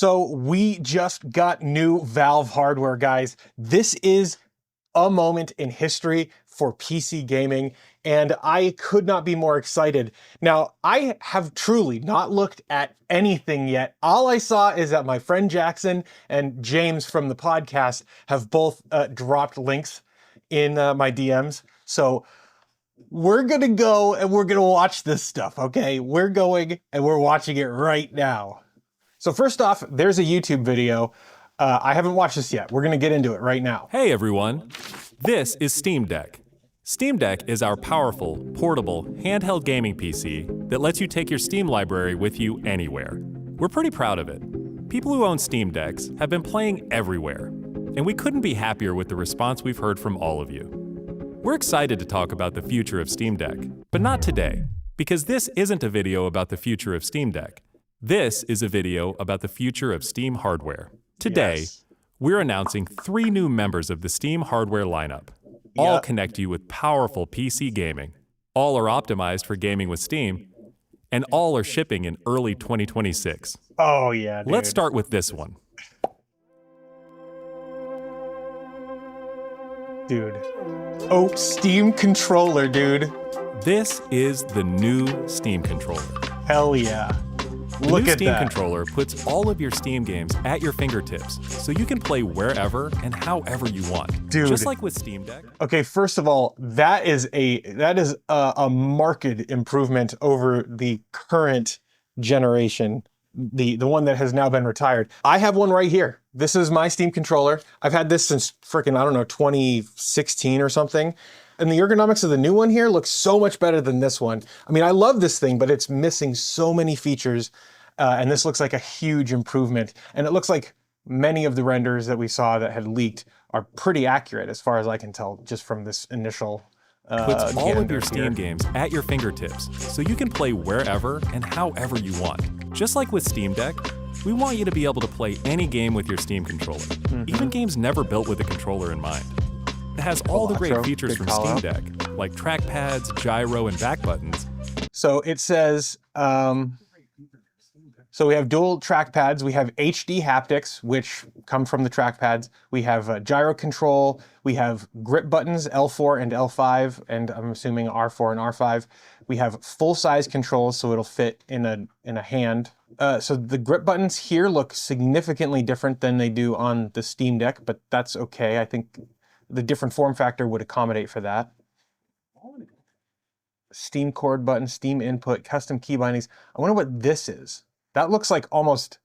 So we just got new Valve hardware, guys. This is a moment in history for PC gaming, and I could not be more excited. Now, I have truly not looked at anything yet. All I saw is that my friend Jackson and James from the podcast have both dropped links in my DMs. So we're gonna go and we're gonna watch this stuff, okay? We're going and we're watching it right now. So first off, there's a YouTube video. I haven't watched this yet. We're gonna get into it right now. Hey everyone, this is Steam Deck. Steam Deck is our powerful, portable, handheld gaming PC that lets you take your Steam library with you anywhere. We're pretty proud of it. People who own Steam Decks have been playing everywhere, and we couldn't be happier with the response we've heard from all of you. We're excited to talk about the future of Steam Deck, but not today, because this isn't a video about the future of Steam Deck. This is a video about the future of Steam hardware. Today, we're announcing 3 new members of the Steam hardware lineup. All connect you with powerful PC gaming. All are optimized for gaming with Steam, and all are shipping in early 2026. Oh yeah, dude. Let's start with this one. Dude. Oh, Steam controller, dude. This is the new Steam controller. Hell yeah. The Look new at Steam that. controller puts all of your Steam games at your fingertips, so you can play wherever and however you want. Dude. Just like with Steam Deck. Okay, first of all, that is a marked improvement over the current generation, the one that has now been retired. I have one right here. This is my Steam controller. I've had this since frickin', I don't know, 2016 or something. And the ergonomics of the new one here looks so much better than this one. I mean, I love this thing, but it's missing so many features. And this looks like a huge improvement. And it looks like many of the renders that we saw that had leaked are pretty accurate as far as I can tell, just from this initial Puts all of your gander Steam here. games at your fingertips, so you can play wherever and however you want. Just like with Steam Deck, we want you to be able to play any game with your Steam controller, even games never built with a controller in mind. It has all the great features Good from call Steam out. Deck, like trackpads, gyro, and back buttons. So it says, so we have dual trackpads, we have HD haptics, which come from the trackpads. We have gyro control, we have grip buttons, L4 and L5, and I'm assuming R4 and R5. We have full-size controls, so it'll fit in a hand. So the grip buttons here look significantly different than they do on the Steam Deck, but that's okay. I think the different form factor would accommodate for that. Steam cord button, Steam input, custom key bindings. I wonder what this is. That looks like almost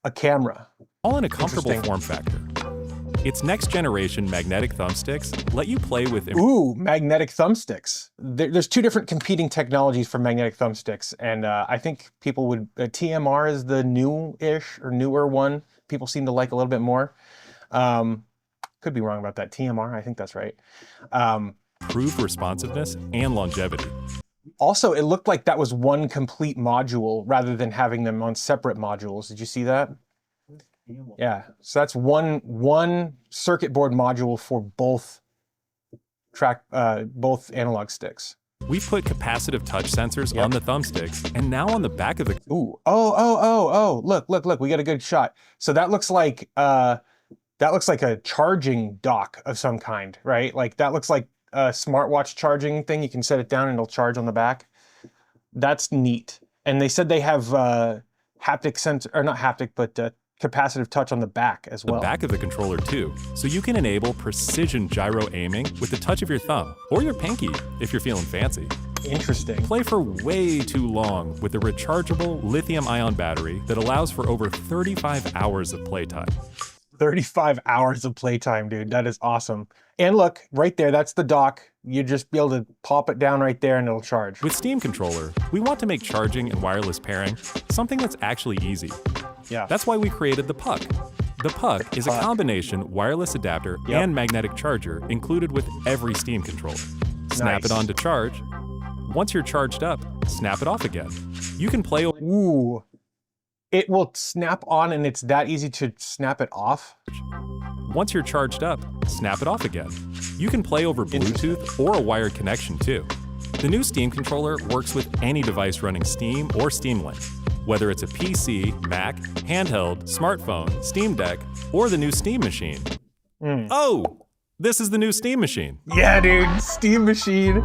a camera. All in a comfortable Interesting. form factor. Its next-generation magnetic thumbsticks let you play with... Ooh, magnetic thumbsticks. There's 2 different competing technologies for magnetic thumbsticks, and I think people would... TMR is the new-ish or newer one. People seem to like a little bit more. Could be wrong about that. TMR, I think that's right. improved responsiveness and longevity. Also, it looked like that was one complete module rather than having them on separate modules. Did you see that? Yeah, so that's one circuit board module for both analog sticks. We've put capacitive touch sensors on the thumbsticks and now on the back of the... Ooh, oh, look, we got a good shot. So that looks like a charging dock of some kind, right? Like that looks like a smartwatch charging thing. You can set it down and it'll charge on the back. That's neat. And they said they have haptic sensor, or not haptic, but capacitive touch on the back as well. The back of the controller too, so you can enable precision gyro aiming with the touch of your thumb or your pinky if you're feeling fancy. Interesting. Play for way too long with a rechargeable lithium-ion battery that allows for over 35 hours of playtime. 35 hours of playtime, dude. That is awesome. And look, right there, that's the dock. You just be able to pop it down right there and it'll charge. With Steam Controller, we want to make charging and wireless pairing something that's actually easy. Yeah. That's why we created the Puck. The Puck is a combination wireless adapter and magnetic charger included with every Steam controller. Snap it on to charge. Once you're charged up, snap it off again. You can play... Ooh. It will snap on and it's that easy to snap it off? Once you're charged up, snap it off again. You can play over Bluetooth or a wired connection too. The new Steam controller works with any device running Steam or Steam Link, whether it's a PC, Mac, handheld, smartphone, Steam Deck, or the new Steam Machine. Oh, this is the new Steam Machine. Yeah, dude, Steam Machine.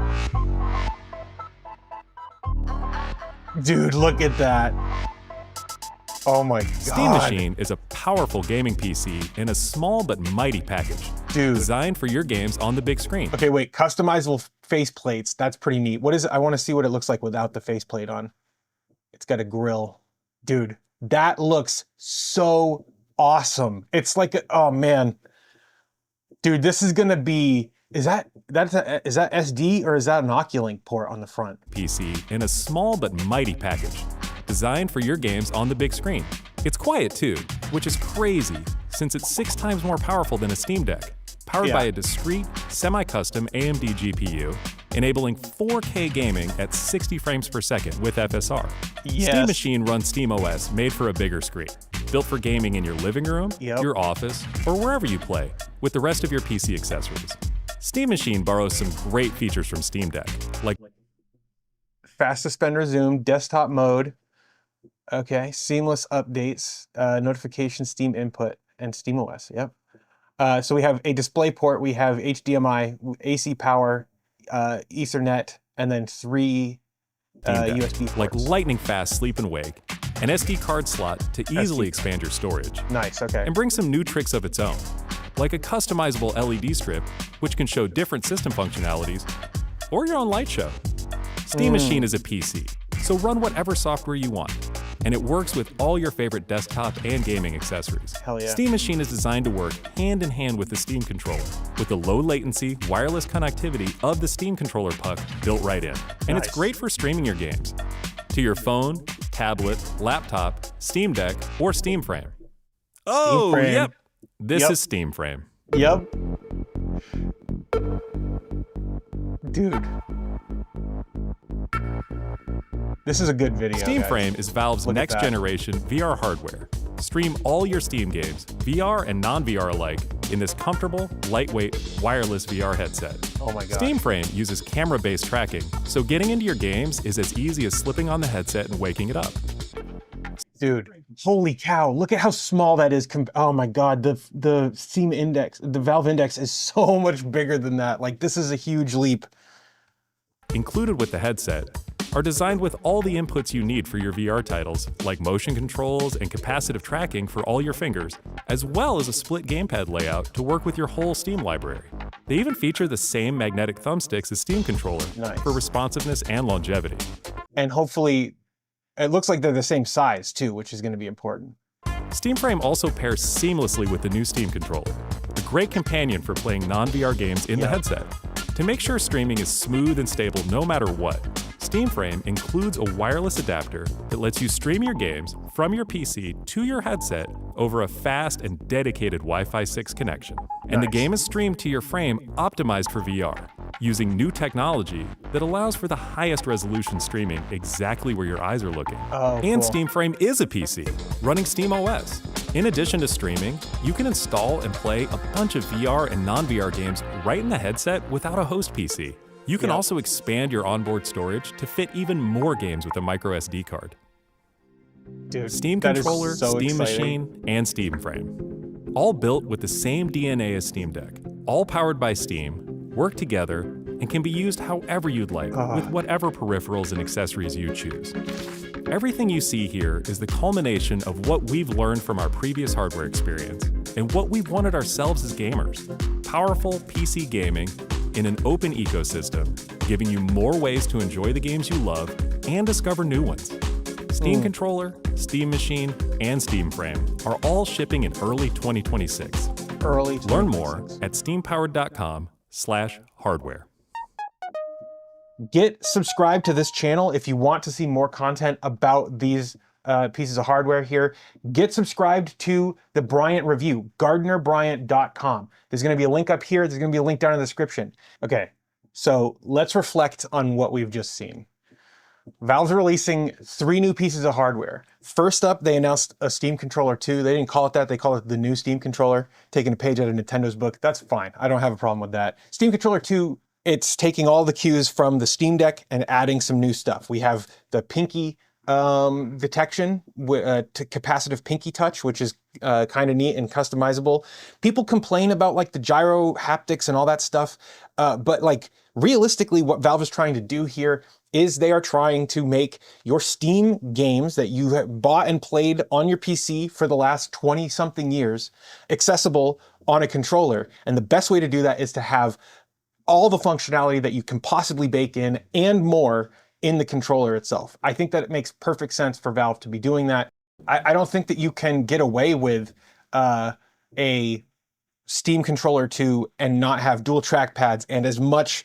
Dude, look at that. Oh my god. Steam Machine is a powerful gaming PC in a small but mighty package. Dude. Designed for your games on the big screen. Okay, wait, customizable face plates. That's pretty neat. What is it? I want to see what it looks like without the face plate on. It's got a grill. Dude, that looks so awesome. It's like, oh man. Dude, this is gonna be, is that SD or is that an Oculink port on the front? PC in a small but mighty package. Designed for your games on the big screen. It's quiet too, which is crazy since it's 6 times more powerful than a Steam Deck. Powered by a discrete, semi-custom AMD GPU, enabling 4K gaming at 60 frames per second with FSR. Yes. Steam Machine runs SteamOS made for a bigger screen. Built for gaming in your living room, your office, or wherever you play, with the rest of your PC accessories. Steam Machine borrows some great features from Steam Deck, like fast suspender zoom, desktop mode, okay, seamless updates, notification, Steam input, and SteamOS, yep. So we have a display port, we have HDMI, AC power, Ethernet, and then 3 USB ports. Like lightning fast sleep and wake, an SD card slot to easily expand your storage. Nice, okay. And bring some new tricks of its own, like a customizable LED strip, which can show different system functionalities, or your own light show. Steam Machine is a PC, so run whatever software you want. And it works with all your favorite desktop and gaming accessories. Hell yeah. Steam Machine is designed to work hand in hand with the Steam controller, with the low latency, wireless connectivity of the Steam controller puck built right in. And it's great for streaming your games to your phone, tablet, laptop, Steam Deck, or Steam Frame. Oh, Frame. Yep. This is Steam Frame. Yep. Dude. This is a good video, Steam guys. Frame is Valve's next generation VR hardware. Stream all your Steam games, VR and non-VR alike, in this comfortable, lightweight, wireless VR headset. Oh my god. Steam Frame uses camera-based tracking, so getting into your games is as easy as slipping on the headset and waking it up. Dude, holy cow, look at how small that is. Oh my god, the Steam Index, the Valve Index is so much bigger than that. Like, this is a huge leap. Included with the headset are designed with all the inputs you need for your VR titles, like motion controls and capacitive tracking for all your fingers, as well as a split gamepad layout to work with your whole Steam library. They even feature the same magnetic thumbsticks as Steam controller for responsiveness and longevity. And hopefully, it looks like they're the same size too, which is going to be important. Steam Frame also pairs seamlessly with the new Steam controller, a great companion for playing non-VR games in the headset. To make sure streaming is smooth and stable no matter what, Steam Frame includes a wireless adapter that lets you stream your games from your PC to your headset over a fast and dedicated Wi-Fi 6 connection. And the game is streamed to your frame optimized for VR, using new technology that allows for the highest resolution streaming exactly where your eyes are looking. And Steam Frame is a PC, running SteamOS. In addition to streaming, you can install and play a bunch of VR and non-VR games right in the headset without a host PC. You can also expand your onboard storage to fit even more games with a micro SD card. Dude, Steam controller, Steam Machine, and Steam Frame. All built with the same DNA as Steam Deck. All powered by Steam, work together, and can be used however you'd like with whatever peripherals and accessories you choose. Everything you see here is the culmination of what we've learned from our previous hardware experience and what we've wanted ourselves as gamers. Powerful PC gaming in an open ecosystem, giving you more ways to enjoy the games you love and discover new ones. Steam controller, Steam Machine, and Steam Frame are all shipping in early 2026. Learn more at steampowered.com/hardware. Get subscribed to this channel if you want to see more content about these pieces of hardware here. Get subscribed to the Bryant review, GardinerBryant.com. There's going to be a link up here. There's going to be a link down in the description. Okay, so let's reflect on what we've just seen. Valve's releasing 3 new pieces of hardware. First up, they announced a Steam Controller 2. They didn't call it that. They call it the new Steam Controller, taking a page out of Nintendo's book. That's fine. I don't have a problem with that. Steam Controller 2 it's taking all the cues from the Steam Deck and adding some new stuff. We have the pinky detection, to capacitive pinky touch, which is kind of neat and customizable. People complain about like the gyro haptics and all that stuff, but like realistically, what Valve is trying to do here is they are trying to make your Steam games that you have bought and played on your PC for the last 20 something years accessible on a controller. And the best way to do that is to have all the functionality that you can possibly bake in and more in the controller itself. I think that it makes perfect sense for Valve to be doing that. I don't think that you can get away with a Steam controller 2 and not have dual trackpads and as much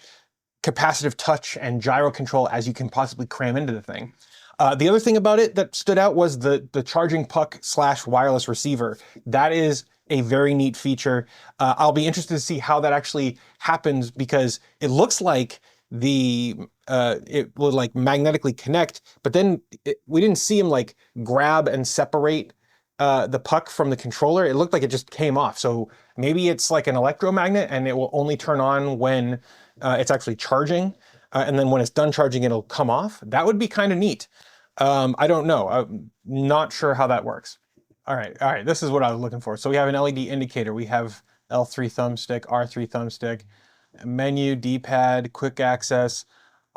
capacitive touch and gyro control as you can possibly cram into the thing. The other thing about it that stood out was the charging puck / wireless receiver. That is a very neat feature. I'll be interested to see how that actually happens, because it looks like it will like magnetically connect, but then we didn't see him like grab and separate the puck from the controller. It looked like it just came off. So maybe it's like an electromagnet and it will only turn on when it's actually charging. And then when it's done charging, it'll come off. That would be kind of neat. I don't know. I'm not sure how that works. All right. This is what I was looking for. So we have an LED indicator. We have L3 thumbstick, R3 thumbstick, menu, D-pad, quick access,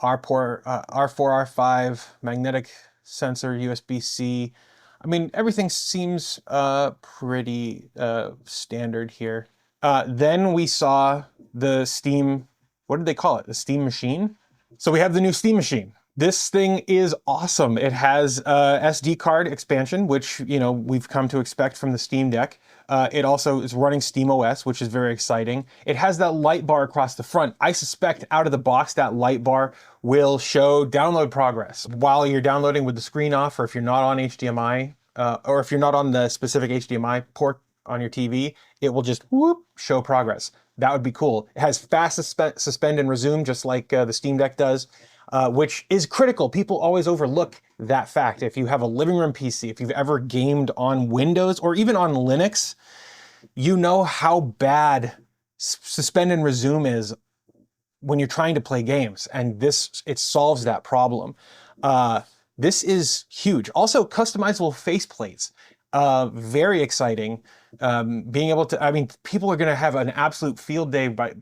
R4, R5, magnetic sensor, USB-C. I mean, everything seems pretty standard here. Then we saw the Steam, what did they call it? The Steam Machine? So we have the new Steam Machine. This thing is awesome. It has SD card expansion, which we've come to expect from the Steam Deck. It also is running SteamOS, which is very exciting. It has that light bar across the front. I suspect out of the box that light bar will show download progress while you're downloading with the screen off, or if you're not on HDMI, or if you're not on the specific HDMI port on your TV, it will just whoop, show progress. That would be cool. It has fast suspend and resume, just like the Steam Deck does. Which is critical. People always overlook that fact. If you have a living room PC, if you've ever gamed on Windows or even on Linux, you know how bad suspend and resume is when you're trying to play games. And it solves that problem. This is huge. Also, customizable faceplates. Very exciting. Being able to, I mean, people are going to have an absolute field day by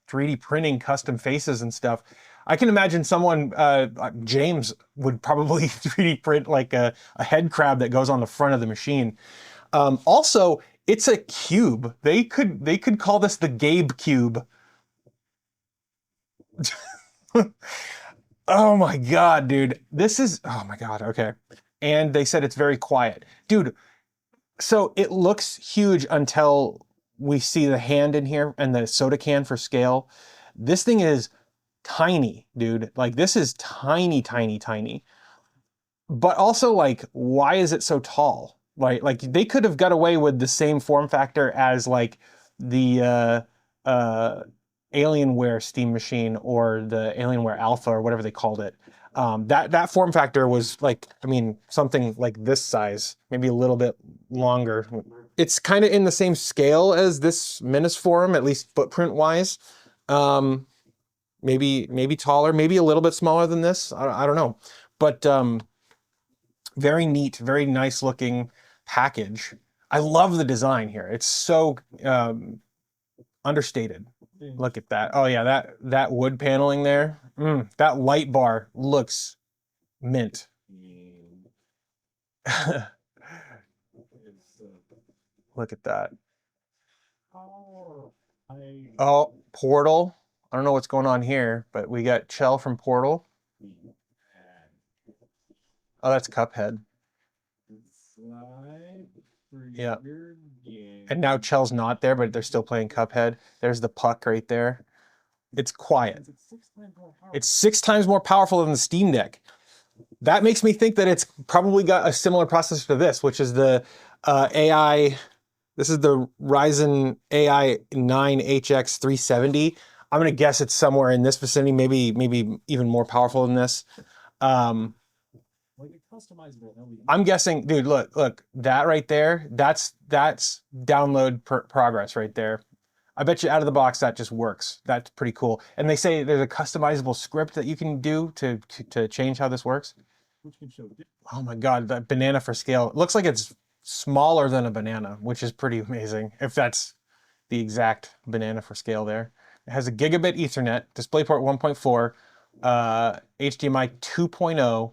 3D printing custom faces and stuff. I can imagine someone, James would probably 3D print like a head crab that goes on the front of the machine. Also, it's a cube. They could call this the Gabe cube. Oh my God, dude. Oh my God, okay. And they said it's very quiet. Dude, so it looks huge until we see the hand in here and the soda can for scale. This thing is tiny, dude. Like, this is tiny, tiny, tiny. But also, like, why is it so tall? Like they could have got away with the same form factor as like the Alienware Steam Machine or the Alienware Alpha or whatever they called it. That form factor was like, I mean, something like this size, maybe a little bit longer. It's kind of in the same scale as this Minisforum, at least footprint wise. Maybe taller, maybe a little bit smaller than this. I don't know, but very neat, very nice looking package. I love the design here. It's so understated. Look at that. Oh yeah, that wood paneling there. That light bar looks mint. Look at that. Oh, Portal. I don't know what's going on here, but we got Chell from Portal. Oh, that's Cuphead. Yeah. And now Chell's not there, but they're still playing Cuphead. There's the puck right there. It's quiet. It's 6 times more powerful than the Steam Deck. That makes me think that it's probably got a similar processor to this, which is the AI. This is the Ryzen AI 9 HX 370. I'm gonna guess it's somewhere in this vicinity, maybe even more powerful than this. I'm guessing, dude. Look, that right there. That's download progress right there. I bet you out of the box that just works. That's pretty cool. And they say there's a customizable script that you can do to change how this works. Oh my God, that banana for scale. It looks like it's smaller than a banana, which is pretty amazing, if that's the exact banana for scale there. It has a gigabit Ethernet, DisplayPort 1.4, HDMI 2.0,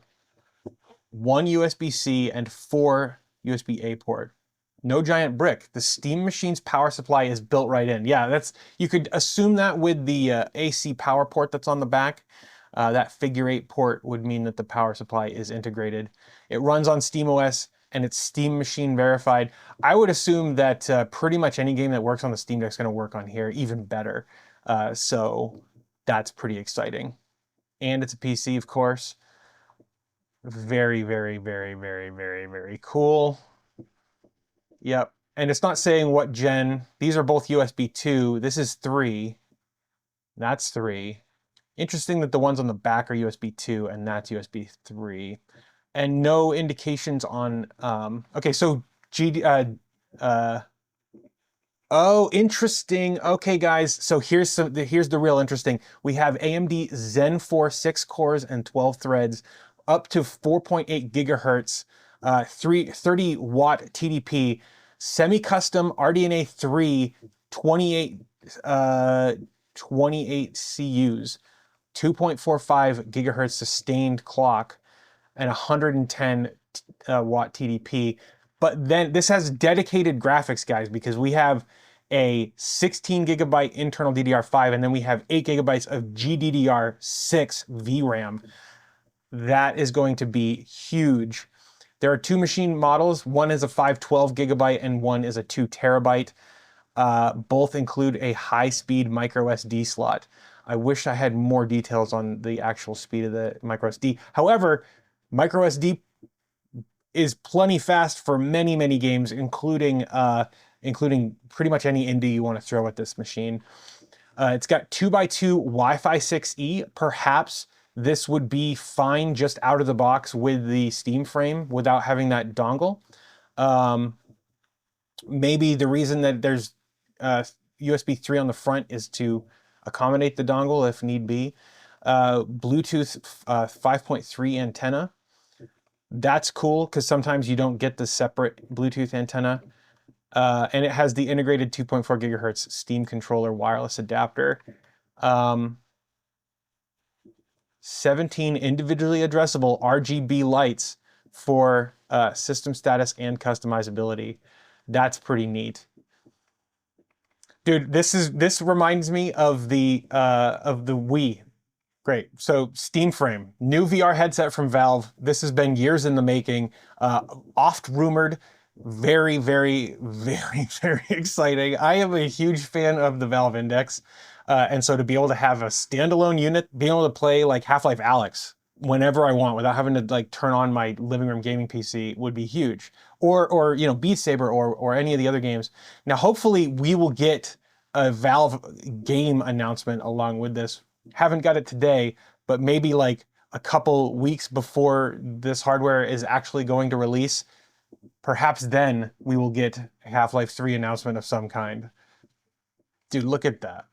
one USB-C, and 4 USB-A port. No giant brick. The Steam Machine's power supply is built right in. Yeah, that's, you could assume that with the AC power port that's on the back. That figure 8 port would mean that the power supply is integrated. It runs on SteamOS and it's Steam Machine verified. I would assume that pretty much any game that works on the Steam Deck is going to work on here even better. So that's pretty exciting. And it's a PC, of course. Very, very, very, very, very, very cool. Yep. And it's not saying what gen. These are both USB 2. This is 3. That's 3. Interesting that the ones on the back are USB 2 and that's USB 3. And no indications on, okay, so oh, interesting. Okay, guys, so here's the real interesting. We have AMD Zen 4 6 cores and 12 threads, up to 4.8 gigahertz, 30 watt TDP, semi-custom RDNA 3, 28 CUs, 2.45 gigahertz sustained clock, and 110 watt TDP. But then this has dedicated graphics, guys, because we have a 16 gigabyte internal DDR5, and then we have 8 gigabytes of GDDR6 VRAM. That is going to be huge. There are two machine models. One is a 512 gigabyte and one is a 2 terabyte. Both include a high-speed micro SD slot. I wish I had more details on the actual speed of the micro SD. However, micro SD is plenty fast for many, many games, including pretty much any indie you want to throw at this machine. It's got 2x2 Wi-Fi 6E. Perhaps this would be fine just out of the box with the Steam frame without having that dongle. Maybe the reason that there's USB 3 on the front is to accommodate the dongle if need be. Bluetooth 5.3 antenna. That's cool because sometimes you don't get the separate Bluetooth antenna. And it has the integrated 2.4 gigahertz Steam controller wireless adapter. 17 individually addressable RGB lights for system status and customizability. That's pretty neat. Dude, this reminds me of the Wii. Great. So Steam Frame, new VR headset from Valve. This has been years in the making, oft rumored, very, very, very, very exciting. I am a huge fan of the Valve Index. And so to be able to have a standalone unit, being able to play like Half-Life Alyx whenever I want without having to like turn on my living room gaming PC would be huge. Or you know, Beat Saber or any of the other games. Now, hopefully we will get a Valve game announcement along with this. Haven't got it today, but maybe like a couple weeks before this hardware is actually going to release, perhaps then we will get a Half-Life 3 announcement of some kind. Dude, look at that.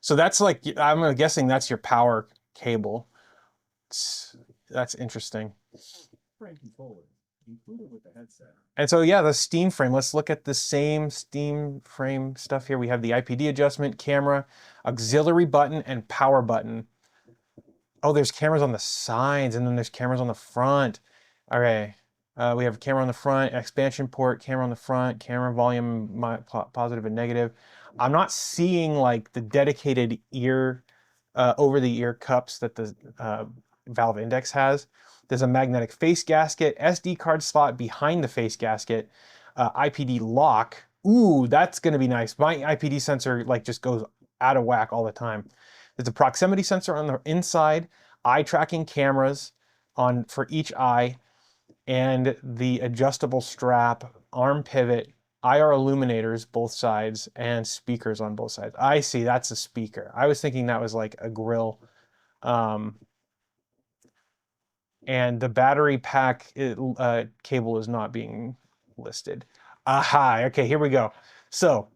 So that's like, I'm guessing that's your power cable. That's interesting. Frame controller included with the headset. And so yeah, the Steam frame. Let's look at the same Steam frame stuff here. We have the IPD adjustment, camera, auxiliary button, and power button. Oh, there's cameras on the sides, and then there's cameras on the front. Okay. We have a camera on the front, expansion port, camera on the front, camera volume, positive and negative. I'm not seeing like the dedicated ear, over-the-ear cups that the Valve Index has. There's a magnetic face gasket, SD card slot behind the face gasket, IPD lock. Ooh, that's gonna be nice. My IPD sensor like just goes out of whack all the time. There's a proximity sensor on the inside, eye tracking cameras for each eye, and the adjustable strap, arm pivot, IR illuminators both sides, and speakers on both sides. I see, that's a speaker. I was thinking that was like a grill. And the battery pack cable is not being listed. Aha, okay, here we go. So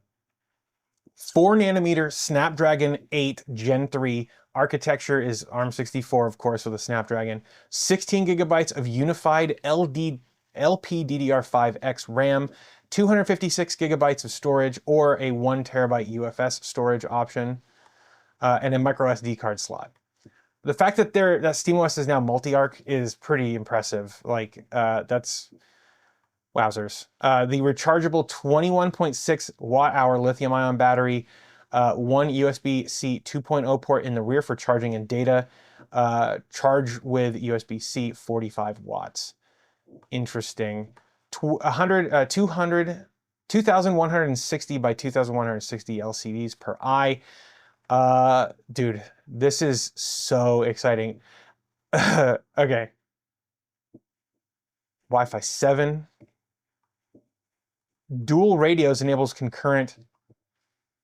4nm Snapdragon 8 Gen 3. Architecture is ARM64, of course, with a Snapdragon. 16 gigabytes of unified LPDDR5X RAM, 256 gigabytes of storage, or a 1 terabyte UFS storage option, and a micro SD card slot. The fact that SteamOS is now multi-arc is pretty impressive. Like, that's wowzers. The rechargeable 21.6 watt-hour lithium-ion battery, one USB-C 2.0 port in the rear for charging and data, charge with USB-C 45 watts. Interesting. 2,160 by 2,160 LCDs per eye. Dude, this is so exciting. Okay. Wi-Fi 7. Dual radios enables concurrent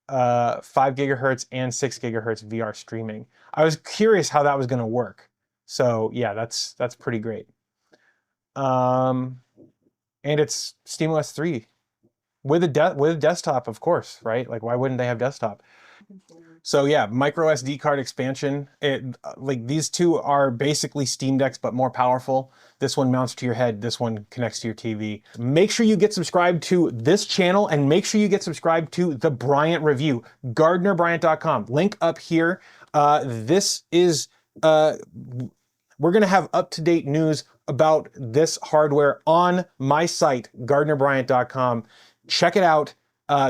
5 gigahertz and 6 gigahertz VR streaming. I was curious how that was going to work. So yeah, that's pretty great. And it's SteamOS 3 with desktop, of course, right? Like, why wouldn't they have desktop? So yeah, micro SD card expansion. Like, these two are basically Steam Decks, but more powerful. This one mounts to your head. This one connects to your TV. Make sure you get subscribed to this channel, and make sure you get subscribed to the Bryant Review, GardinerBryant.com. Link up here. We're gonna have up-to-date news about this hardware on my site, GardinerBryant.com. Check it out.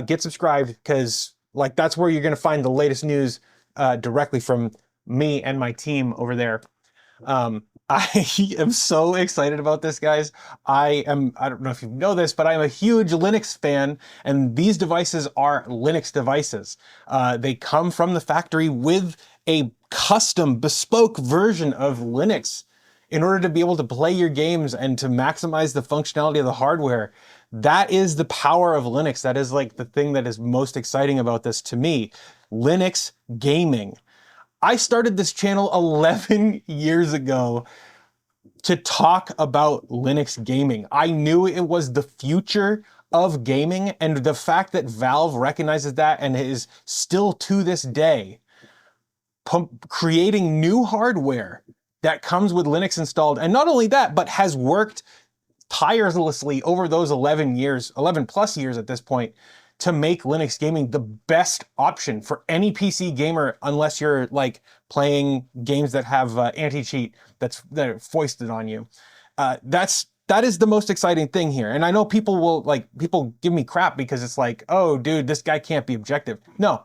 Get subscribed, because like, that's where you're going to find the latest news directly from me and my team over there. I am so excited about this, guys. I don't know if you know this, but I'm a huge Linux fan, and these devices are Linux devices. They come from the factory with a custom, bespoke version of Linux in order to be able to play your games and to maximize the functionality of the hardware. That is the power of Linux. That is like the thing that is most exciting about this to me. Linux gaming. I started this channel 11 years ago to talk about Linux gaming. I knew it was the future of gaming, and the fact that Valve recognizes that and is still to this day creating new hardware that comes with Linux installed, and not only that, but has worked tirelessly over those 11 plus years at this point, to make Linux gaming the best option for any PC gamer, unless you're like playing games that have anti-cheat that are foisted on you. That is the most exciting thing here. And I know people give me crap because it's like, oh dude, this guy can't be objective. No,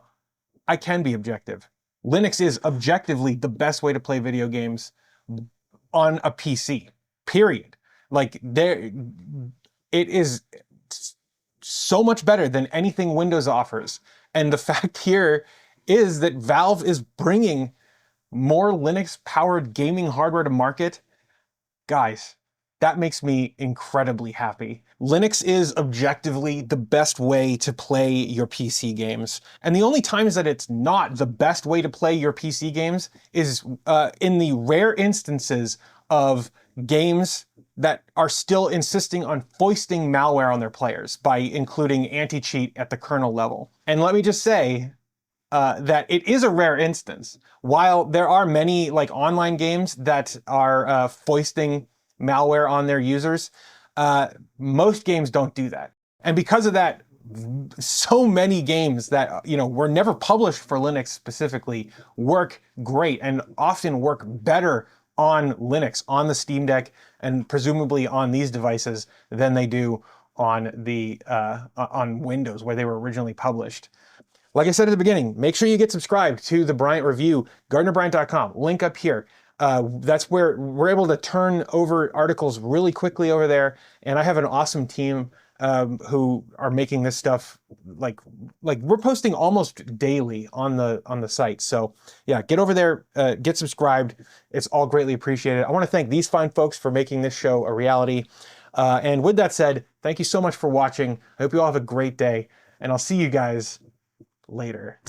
I can be objective. Linux is objectively the best way to play video games on a PC, period. Like, it is so much better than anything Windows offers. And the fact here is that Valve is bringing more Linux-powered gaming hardware to market. Guys, that makes me incredibly happy. Linux is objectively the best way to play your PC games. And the only times that it's not the best way to play your PC games is in the rare instances of games that are still insisting on foisting malware on their players by including anti-cheat at the kernel level. And let me just say that it is a rare instance. While there are many like online games that are foisting malware on their users, most games don't do that. And because of that, so many games that were never published for Linux specifically work great, and often work better on Linux, on the Steam Deck, and presumably on these devices than they do on on Windows, where they were originally published. Like I said at the beginning, make sure you get subscribed to the Bryant Review, GardnerBryant.com. Link up here. That's where we're able to turn over articles really quickly over there, and I have an awesome team who are making this stuff like we're posting almost daily on the site. So yeah, get over there, get subscribed. It's all greatly appreciated. I want to thank these fine folks for making this show a reality. And with that said, thank you so much for watching. I hope you all have a great day, and I'll see you guys later.